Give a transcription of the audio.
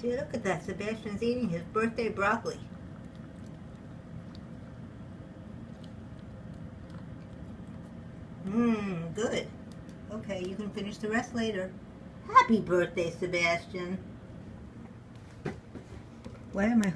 See, look at that. Sebastian's eating his birthday broccoli. Mmm, good. Okay, you can finish the rest later. Happy birthday, Sebastian. Why am I